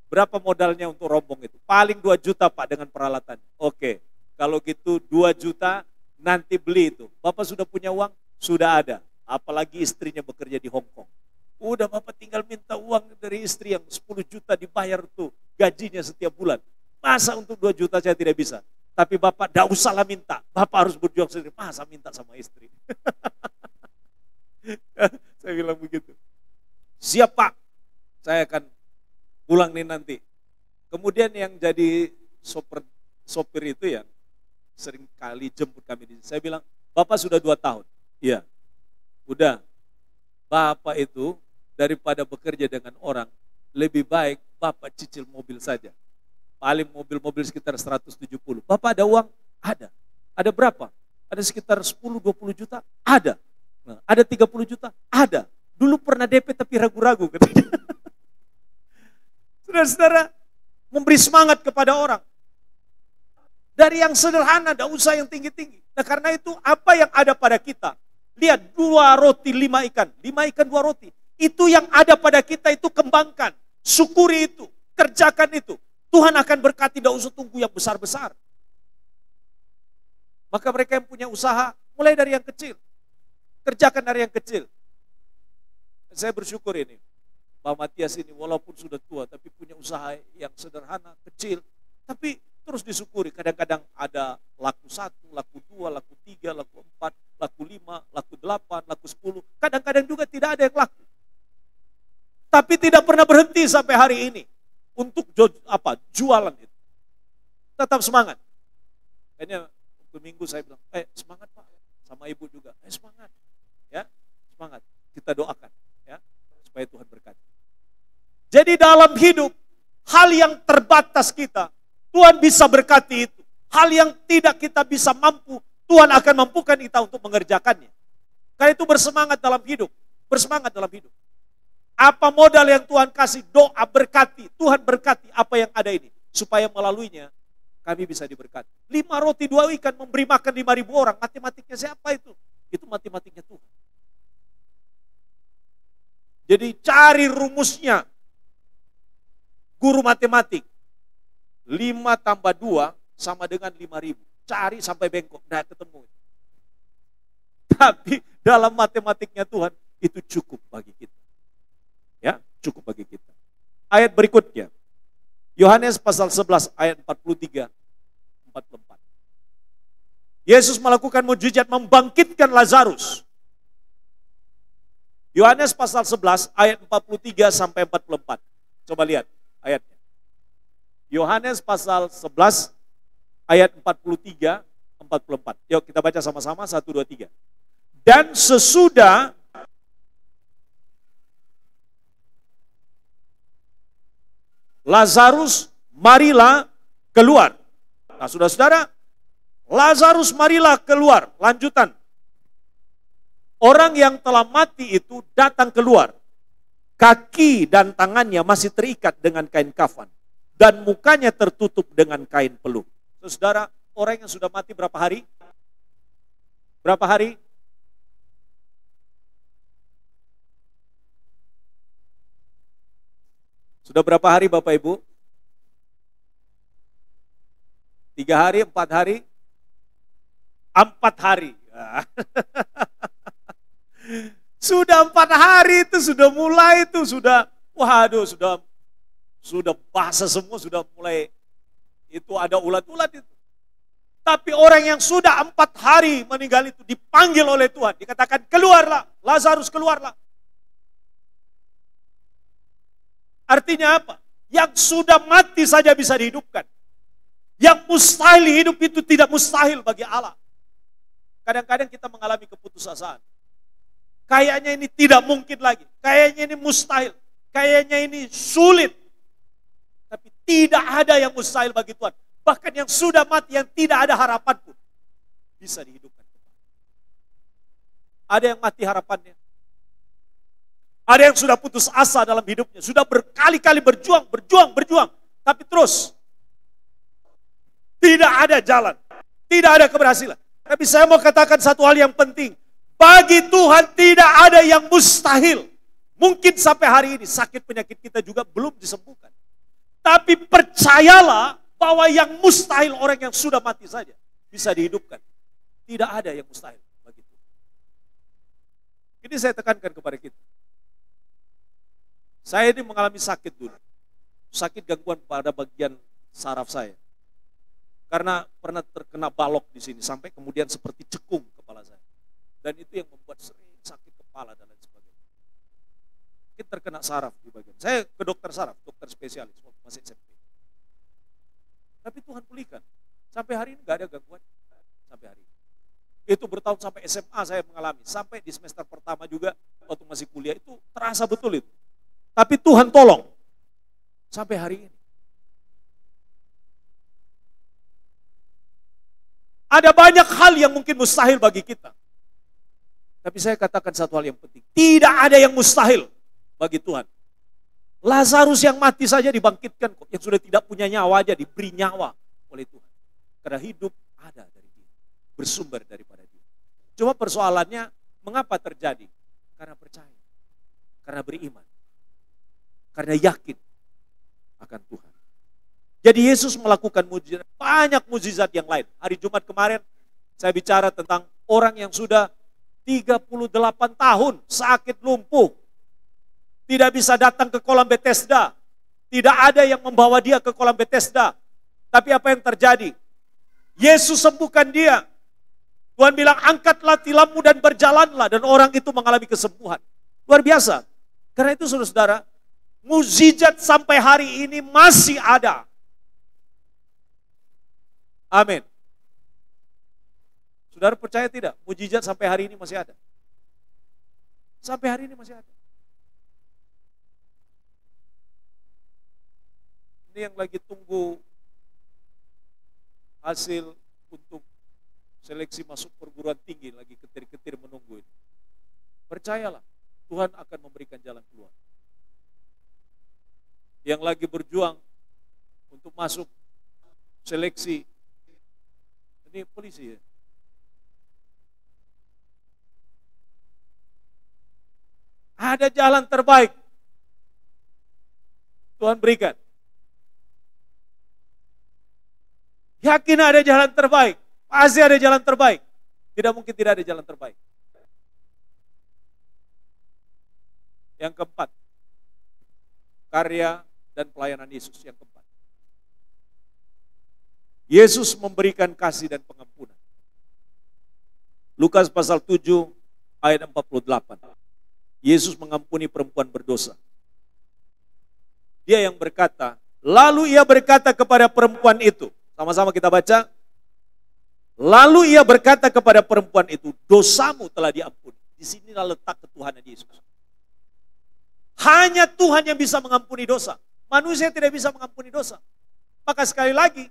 Berapa modalnya untuk rombong itu? Paling 2 juta Pak dengan peralatannya. Oke. Kalau gitu 2 juta nanti beli itu. Bapak sudah punya uang? Sudah ada. Apalagi istrinya bekerja di Hong Kong. Udah Bapak tinggal minta uang dari istri yang 10 juta dibayar tuh gajinya setiap bulan. Masa untuk 2 juta saya tidak bisa? Tapi Bapak tidak usahlah minta. Bapak harus berjuang sendiri. Masa minta sama istri? Saya bilang begitu. Siap Pak. Saya akan pulang nih nanti. Kemudian yang jadi sopir itu yang sering kali jemput kami di sini. Saya bilang, Bapak sudah 2 tahun. Iya. Udah. Bapak itu daripada bekerja dengan orang, lebih baik Bapak cicil mobil saja. Paling mobil-mobil sekitar 170. Bapak ada uang? Ada. Ada berapa? Ada sekitar 10-20 juta? Ada. Nah, ada 30 juta? Ada. Dulu pernah DP tapi ragu-ragu katanya. Saudara-saudara, memberi semangat kepada orang. Dari yang sederhana, tidak usah yang tinggi-tinggi. Nah karena itu apa yang ada pada kita? Lihat 2 roti 5 ikan. 5 ikan 2 roti. Itu yang ada pada kita itu kembangkan. Syukuri itu. Kerjakan itu. Tuhan akan berkati, tidak usah tunggu yang besar-besar. Maka mereka yang punya usaha, mulai dari yang kecil. Kerjakan dari yang kecil. Saya bersyukur ini. Pak Matias ini walaupun sudah tua, tapi punya usaha yang sederhana, kecil. Tapi terus disyukuri. Kadang-kadang ada laku 1, laku 2, laku 3, laku 4, laku 5, laku 8, laku 10. Kadang-kadang juga tidak ada yang laku. Tapi tidak pernah berhenti sampai hari ini. Untuk jualan itu. Tetap semangat. Kayaknya waktu minggu saya bilang, semangat Pak. Sama ibu juga, semangat. Ya, semangat. Kita doakan. Ya, supaya Tuhan berkati. Jadi dalam hidup, hal yang terbatas kita, Tuhan bisa berkati itu. Hal yang tidak kita bisa mampu, Tuhan akan mampukan kita untuk mengerjakannya. Karena itu bersemangat dalam hidup. Bersemangat dalam hidup. Apa modal yang Tuhan kasih? Doa berkati. Tuhan berkati apa yang ada ini. Supaya melaluinya kami bisa diberkati. 5 roti 2 ikan memberi makan 5.000 orang. Matematiknya siapa itu? Itu matematiknya Tuhan. Jadi cari rumusnya. Guru matematik. 5 tambah 2 sama dengan 5.000. Cari sampai bengkok. Nah ketemu. Tapi dalam matematiknya Tuhan itu cukup bagi kita. Ya, cukup bagi kita. Ayat berikutnya. Yohanes pasal 11 ayat 43 44. Yesus melakukan mukjizat membangkitkan Lazarus. Yohanes pasal 11 ayat 43 sampai 44. Coba lihat ayatnya. Yohanes pasal 11 ayat 43 44. Yuk kita baca sama-sama 1 2 3. Dan sesudah Lazarus marilah keluar. Nah, saudara-saudara, Lazarus marilah keluar. Lanjutan. Orang yang telah mati itu datang keluar. Kaki dan tangannya masih terikat dengan kain kafan. Dan mukanya tertutup dengan kain peluh. Saudara, orang yang sudah mati berapa hari? Berapa hari? Sudah berapa hari Bapak Ibu? 3 hari, 4 hari? 4 hari. Sudah 4 hari itu sudah mulai itu sudah, waduh sudah basah semua, sudah mulai itu ada ulat-ulat itu. Tapi orang yang sudah 4 hari meninggal itu dipanggil oleh Tuhan, dikatakan keluarlah, Lazarus keluarlah. Artinya apa? Yang sudah mati saja bisa dihidupkan. Yang mustahil hidup itu tidak mustahil bagi Allah. Kadang-kadang kita mengalami keputusasaan. Kayaknya ini tidak mungkin lagi. Kayaknya ini mustahil. Kayaknya ini sulit. Tapi tidak ada yang mustahil bagi Tuhan. Bahkan yang sudah mati, yang tidak ada harapan pun bisa dihidupkan. Ada yang mati harapannya. Ada yang sudah putus asa dalam hidupnya. Sudah berkali-kali berjuang. Tapi terus tidak ada jalan. Tidak ada keberhasilan. Tapi saya mau katakan satu hal yang penting. Bagi Tuhan tidak ada yang mustahil. Mungkin sampai hari ini sakit penyakit kita juga belum disembuhkan. Tapi percayalah bahwa yang mustahil orang yang sudah mati saja bisa dihidupkan. Tidak ada yang mustahil bagi Tuhan. Ini saya tekankan kepada kita. Saya ini mengalami sakit dulu. Sakit gangguan pada bagian saraf saya. Karena pernah terkena balok di sini sampai kemudian seperti cekung kepala saya. Dan itu yang membuat sering sakit kepala dan lain sebagainya. Mungkin terkena saraf di bagian. Saya ke dokter saraf, dokter spesialis, masih SMP. Tapi Tuhan pulihkan. Sampai hari ini gak ada gangguan. Sampai hari ini. Itu bertahun sampai SMA saya mengalami. Sampai di semester pertama juga waktu masih kuliah itu terasa betul itu. Tapi Tuhan tolong. Sampai hari ini. Ada banyak hal yang mungkin mustahil bagi kita. Tapi saya katakan satu hal yang penting. Tidak ada yang mustahil bagi Tuhan. Lazarus yang mati saja dibangkitkan kok. Yang sudah tidak punya nyawa aja diberi nyawa oleh Tuhan. Karena hidup ada dari dia. Bersumber daripada dia. Cuma persoalannya mengapa terjadi? Karena percaya. Karena beriman. Karena yakin akan Tuhan. Jadi Yesus melakukan mujizat, banyak mujizat yang lain. Hari Jumat kemarin saya bicara tentang orang yang sudah 38 tahun sakit lumpuh. Tidak bisa datang ke kolam Bethesda. Tidak ada yang membawa dia ke kolam Bethesda. Tapi apa yang terjadi? Yesus sembuhkan dia. Tuhan bilang angkatlah tilammu dan berjalanlah. Dan orang itu mengalami kesembuhan. Luar biasa. Karena itu saudara-saudara, mujizat sampai hari ini masih ada. Amin. Saudara percaya tidak? Mujizat sampai hari ini masih ada. Sampai hari ini masih ada. Ini yang lagi tunggu hasil untuk seleksi masuk perguruan tinggi, lagi ketir-ketir menunggu ini. Percayalah, Tuhan akan memberikan jalan keluar. Yang lagi berjuang untuk masuk seleksi, ini polisi ya. Ada jalan terbaik. Tuhan berikan. Yakin ada jalan terbaik. Pasti ada jalan terbaik. Tidak mungkin tidak ada jalan terbaik. Yang keempat, karya dan pelayanan Yesus. Yang keempat, Yesus memberikan kasih dan pengampunan. Lukas pasal 7 ayat 48. Yesus mengampuni perempuan berdosa. Dia yang berkata, lalu ia berkata kepada perempuan itu, sama-sama kita baca. Lalu ia berkata kepada perempuan itu, dosamu telah diampuni. Di sinilah letak ketuhanan Yesus. Hanya Tuhan yang bisa mengampuni dosa. Manusia tidak bisa mengampuni dosa. Maka sekali lagi,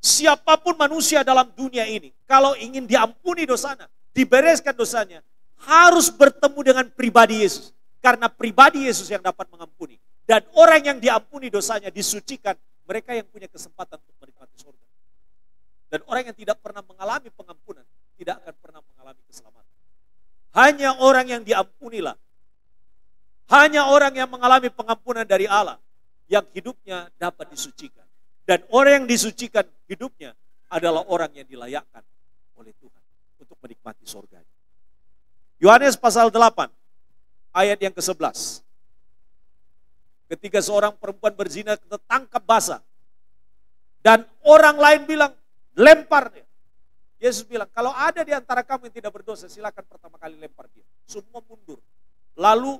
Siapapun manusia dalam dunia ini, kalau ingin diampuni dosanya, dibereskan dosanya, harus bertemu dengan pribadi Yesus. Karena pribadi Yesus yang dapat mengampuni. Dan orang yang diampuni dosanya, disucikan, mereka yang punya kesempatan untuk menikmati surga. Dan orang yang tidak pernah mengalami pengampunan, tidak akan pernah mengalami keselamatan. Hanya orang yang diampunilah, hanya orang yang mengalami pengampunan dari Allah, yang hidupnya dapat disucikan. Dan orang yang disucikan hidupnya adalah orang yang dilayakkan oleh Tuhan untuk menikmati surganya. Yohanes pasal 8, ayat yang ke-11. Ketika seorang perempuan berzina tertangkap basah. Dan orang lain bilang, lempar dia. Yesus bilang, kalau ada di antara kamu yang tidak berdosa, silakan pertama kali lempar dia. Semua mundur. Lalu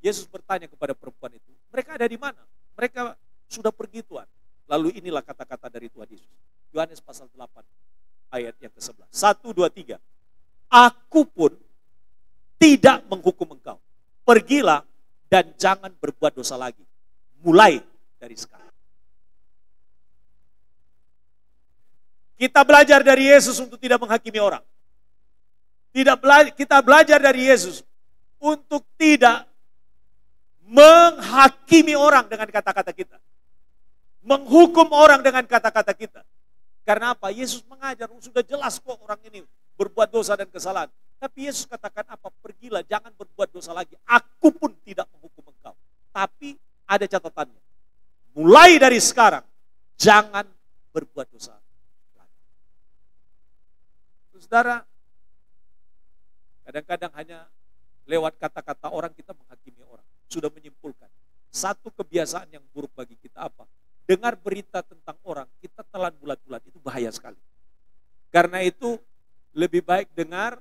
Yesus bertanya kepada perempuan itu, mereka ada di mana? Mereka sudah pergi Tuhan. Lalu inilah kata-kata dari Tuhan Yesus. Yohanes pasal 8 ayat yang ke-11. 1, 2, 3. Aku pun tidak menghukum engkau. Pergilah dan jangan berbuat dosa lagi. Mulai dari sekarang. Kita belajar dari Yesus untuk tidak menghakimi orang. Kita belajar dari Yesus untuk tidak menghakimi orang dengan kata-kata kita. Menghukum orang dengan kata-kata kita. Karena apa? Yesus mengajar, sudah jelas kok orang ini berbuat dosa dan kesalahan. Tapi Yesus katakan apa? Pergilah, jangan berbuat dosa lagi. Aku pun tidak menghukum engkau. Tapi ada catatannya. Mulai dari sekarang, jangan berbuat dosa lagi. Saudara, kadang-kadang hanya lewat kata-kata orang kita menghakimi orang. Sudah menyimpulkan. Satu kebiasaan yang buruk bagi kita apa? Dengar berita tentang orang, kita telan bulat-bulat, itu bahaya sekali. Karena itu lebih baik dengar,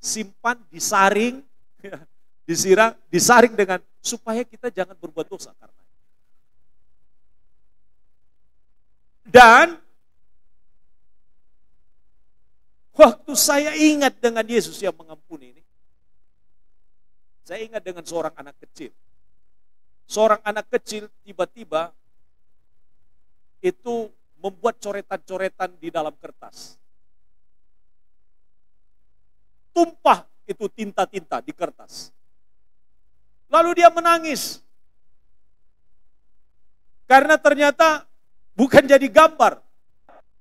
simpan, disaring, disaring dengan supaya kita jangan berbuat dosa karena. Dan waktu saya ingat dengan Yesus yang mengampuni ini, saya ingat dengan seorang anak kecil. Seorang anak kecil tiba-tiba itu membuat coretan-coretan di dalam kertas. Tumpah itu tinta-tinta di kertas. Lalu dia menangis. Karena ternyata bukan jadi gambar.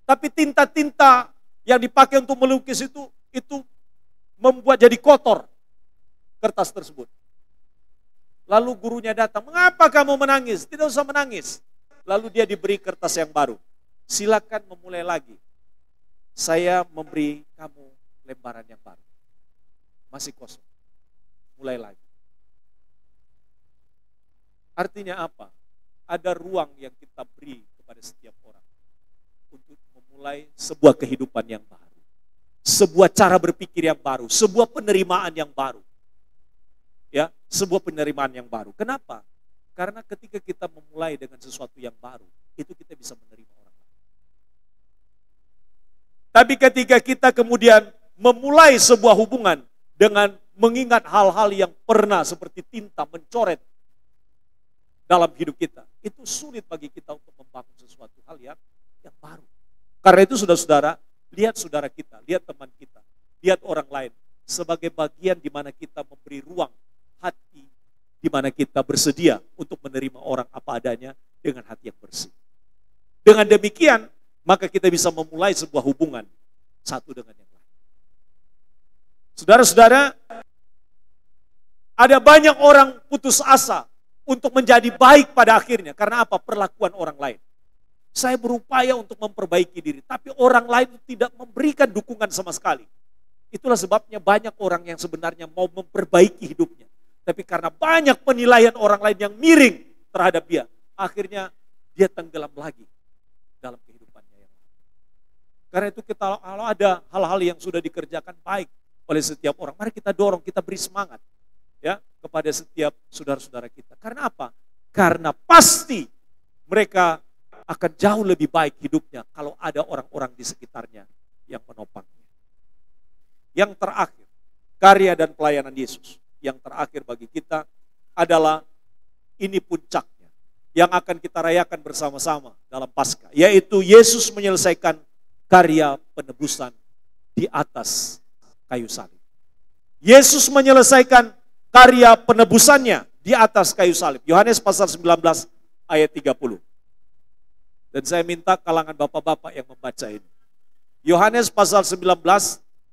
Tapi tinta-tinta yang dipakai untuk melukis itu membuat jadi kotor kertas tersebut. Lalu gurunya datang, mengapa kamu menangis? Tidak usah menangis. Lalu dia diberi kertas yang baru. Silakan memulai lagi. Saya memberi kamu lembaran yang baru. Masih kosong. Mulai lagi. Artinya apa? Ada ruang yang kita beri kepada setiap orang. Untuk memulai sebuah kehidupan yang baru. Sebuah cara berpikir yang baru. Sebuah penerimaan yang baru. Ya, sebuah penerimaan yang baru. Kenapa? Karena ketika kita memulai dengan sesuatu yang baru, itu kita bisa menerima orang lain. Tapi ketika kita kemudian memulai sebuah hubungan dengan mengingat hal-hal yang pernah seperti tinta mencoret dalam hidup kita, itu sulit bagi kita untuk membangun sesuatu hal yang baru. Karena itu saudara-saudara, lihat saudara kita, lihat teman kita, lihat orang lain sebagai bagian di mana kita memberi ruang hati, di mana kita bersedia untuk menerima orang apa adanya dengan hati yang bersih. Dengan demikian, maka kita bisa memulai sebuah hubungan satu dengan yang lain. Saudara-saudara, ada banyak orang putus asa untuk menjadi baik pada akhirnya. Karena apa? Perlakuan orang lain. Saya berupaya untuk memperbaiki diri, tapi orang lain tidak memberikan dukungan sama sekali. Itulah sebabnya banyak orang yang sebenarnya mau memperbaiki hidupnya. Tapi karena banyak penilaian orang lain yang miring terhadap dia, akhirnya dia tenggelam lagi dalam kehidupannya yang lain. Karena itu kalau ada hal-hal yang sudah dikerjakan baik oleh setiap orang, mari kita dorong, kita beri semangat ya kepada setiap saudara-saudara kita. Karena apa? Karena pasti mereka akan jauh lebih baik hidupnya kalau ada orang-orang di sekitarnya yang menopangnya. Yang terakhir, karya dan pelayanan Yesus. Yang terakhir bagi kita adalah ini puncaknya. yang akan kita rayakan bersama-sama dalam Paskah, yaitu Yesus menyelesaikan karya penebusan di atas kayu salib. Yesus menyelesaikan karya penebusannya di atas kayu salib. Yohanes pasal 19 ayat 30. Dan saya minta kalangan bapak-bapak yang membaca ini. Yohanes pasal 19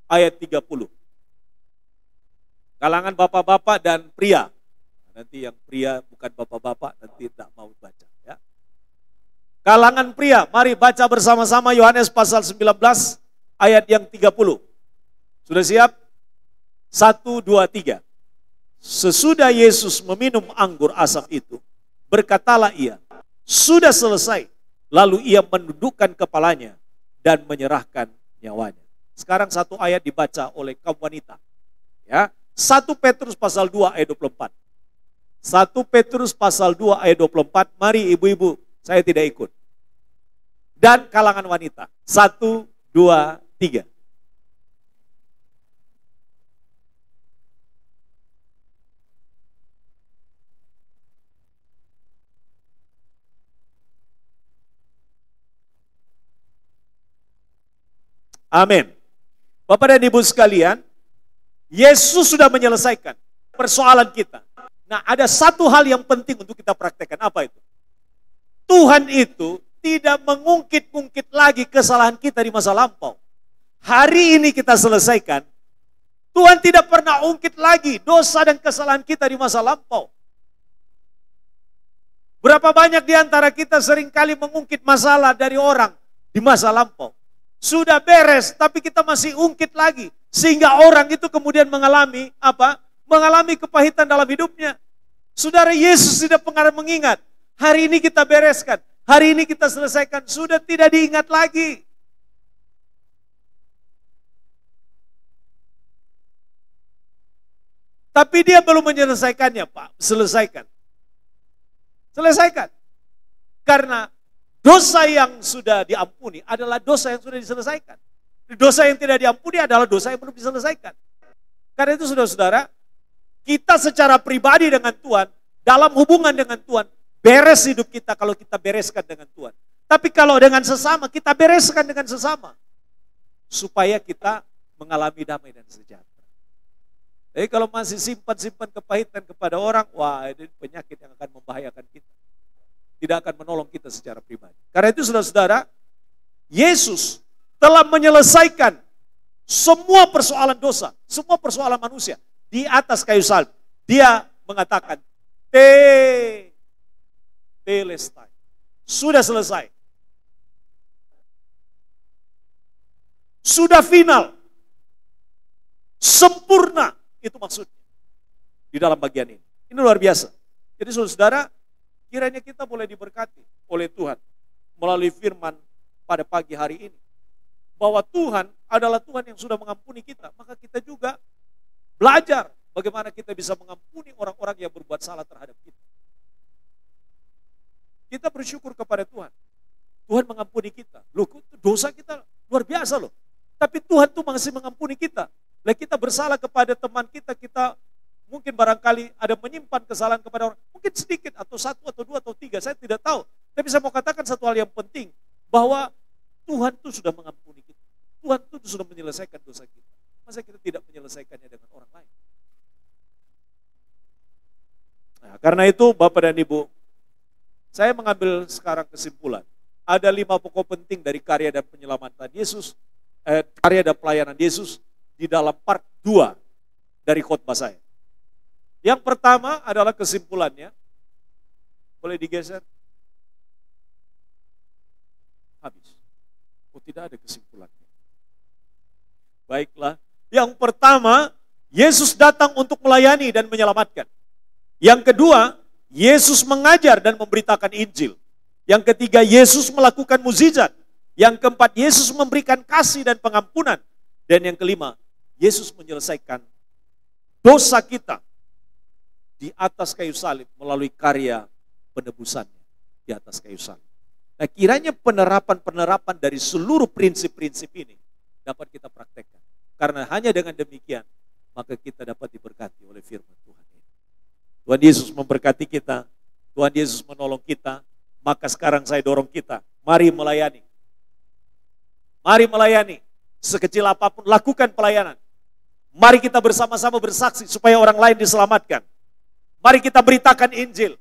ayat 30. Kalangan bapak-bapak dan pria. Nanti yang pria bukan bapak-bapak nanti tidak mau baca ya. Kalangan pria, mari baca bersama-sama Yohanes pasal 19 ayat yang 30. Sudah siap? 1, 2, 3. Sesudah Yesus meminum anggur asam itu, berkatalah ia, sudah selesai. Lalu ia menundukkan kepalanya dan menyerahkan nyawanya. Sekarang satu ayat dibaca oleh kaum wanita. Ya, 1 Petrus pasal 2 ayat 24. 1 Petrus pasal 2 ayat 24, mari ibu-ibu, saya tidak ikut. Dan kalangan wanita, 1, 2, 3. Amin. Bapak dan Ibu sekalian, Yesus sudah menyelesaikan persoalan kita. Nah, ada satu hal yang penting untuk kita praktekkan. Apa itu? Tuhan itu tidak mengungkit-ungkit lagi kesalahan kita di masa lampau. Hari ini kita selesaikan. Tuhan tidak pernah ungkit lagi dosa dan kesalahan kita di masa lampau. Berapa banyak di antara kita seringkali mengungkit masalah dari orang di masa lampau. Sudah beres, tapi kita masih ungkit lagi. Sehingga orang itu kemudian mengalami apa? Mengalami kepahitan dalam hidupnya. Saudara, Yesus tidak pernah mengingat. Hari ini kita bereskan. Hari ini kita selesaikan. Sudah tidak diingat lagi. Tapi dia belum menyelesaikannya, Pak. Selesaikan. Selesaikan. Karena dosa yang sudah diampuni adalah dosa yang sudah diselesaikan. Dosa yang tidak diampuni adalah dosa yang belum diselesaikan. Karena itu saudara-saudara, kita secara pribadi dengan Tuhan, dalam hubungan dengan Tuhan, beres hidup kita kalau kita bereskan dengan Tuhan. Tapi kalau dengan sesama, kita bereskan dengan sesama. Supaya kita mengalami damai dan sejahtera. Jadi kalau masih simpan-simpan kepahitan kepada orang, wah ini penyakit yang akan membahayakan kita. Tidak akan menolong kita secara pribadi. Karena itu saudara-saudara, Yesus telah menyelesaikan semua persoalan dosa, semua persoalan manusia di atas kayu salib. Dia mengatakan, Telestai. Sudah selesai. Sudah final. Sempurna. Itu maksudnya. Di dalam bagian ini. Ini luar biasa. Jadi saudara, kiranya kita boleh diberkati oleh Tuhan melalui firman pada pagi hari ini. Bahwa Tuhan adalah Tuhan yang sudah mengampuni kita. Maka kita juga belajar bagaimana kita bisa mengampuni orang-orang yang berbuat salah terhadap kita. Kita bersyukur kepada Tuhan. Tuhan mengampuni kita. Loh, dosa kita luar biasa loh. Tapi Tuhan tuh masih mengampuni kita. Lah kita bersalah kepada teman kita, kita mungkin barangkali ada menyimpan kesalahan kepada orang. Mungkin sedikit atau 1 atau 2 atau 3, saya tidak tahu. Tapi saya mau katakan satu hal yang penting. Bahwa Tuhan tuh sudah mengampuni kita. Tuhan tuh sudah menyelesaikan dosa kita. Masa kita tidak menyelesaikannya dengan orang lain? Nah, karena itu Bapak dan Ibu, saya mengambil sekarang kesimpulan. Ada 5 pokok penting dari karya dan penyelamatan Yesus, karya dan pelayanan Yesus di dalam part 2 dari khotbah saya. Yang pertama adalah kesimpulannya. Boleh digeser? Habis. Oh, tidak ada kesimpulannya. Baiklah. Yang pertama, Yesus datang untuk melayani dan menyelamatkan. Yang kedua, Yesus mengajar dan memberitakan Injil. Yang ketiga, Yesus melakukan mukjizat. Yang keempat, Yesus memberikan kasih dan pengampunan. Dan yang kelima, Yesus menyelesaikan dosa kita di atas kayu salib melalui karya penebusannya di atas kayu salib. Nah, kiranya penerapan dari seluruh prinsip-prinsip ini dapat kita praktekkan. Karena hanya dengan demikian, maka kita dapat diberkati oleh firman Tuhan ini. Tuhan Yesus memberkati kita. Tuhan Yesus menolong kita, maka sekarang saya dorong kita, mari melayani. Mari melayani, sekecil apapun lakukan pelayanan. Mari kita bersama-sama bersaksi supaya orang lain diselamatkan. Mari kita beritakan Injil.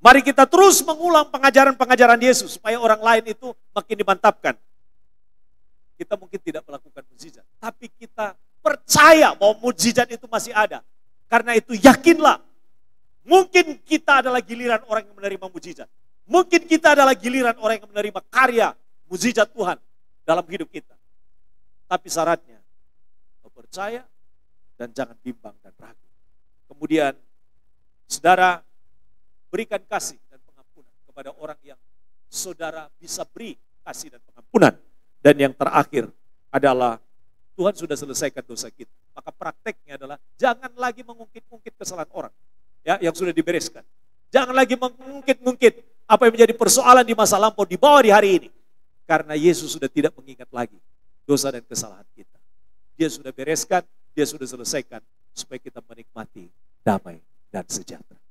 Mari kita terus mengulang pengajaran-pengajaran Yesus supaya orang lain itu makin dimantapkan. Kita mungkin tidak melakukan mukjizat, tapi kita percaya bahwa mukjizat itu masih ada. Karena itu yakinlah, mungkin kita adalah giliran orang yang menerima mukjizat. Mungkin kita adalah giliran orang yang menerima karya mukjizat Tuhan dalam hidup kita. Tapi syaratnya, kau percaya dan jangan bimbang dan ragu. Kemudian, saudara, berikan kasih dan pengampunan kepada orang yang saudara bisa beri kasih dan pengampunan. Dan yang terakhir adalah Tuhan sudah selesaikan dosa kita. Maka prakteknya adalah jangan lagi mengungkit-ungkit kesalahan orang ya yang sudah dibereskan. Jangan lagi mengungkit-ungkit apa yang menjadi persoalan di masa lampau dibawa di hari ini. Karena Yesus sudah tidak mengingat lagi dosa dan kesalahan kita. Dia sudah bereskan, dia sudah selesaikan supaya kita menikmati damai dan sejahtera.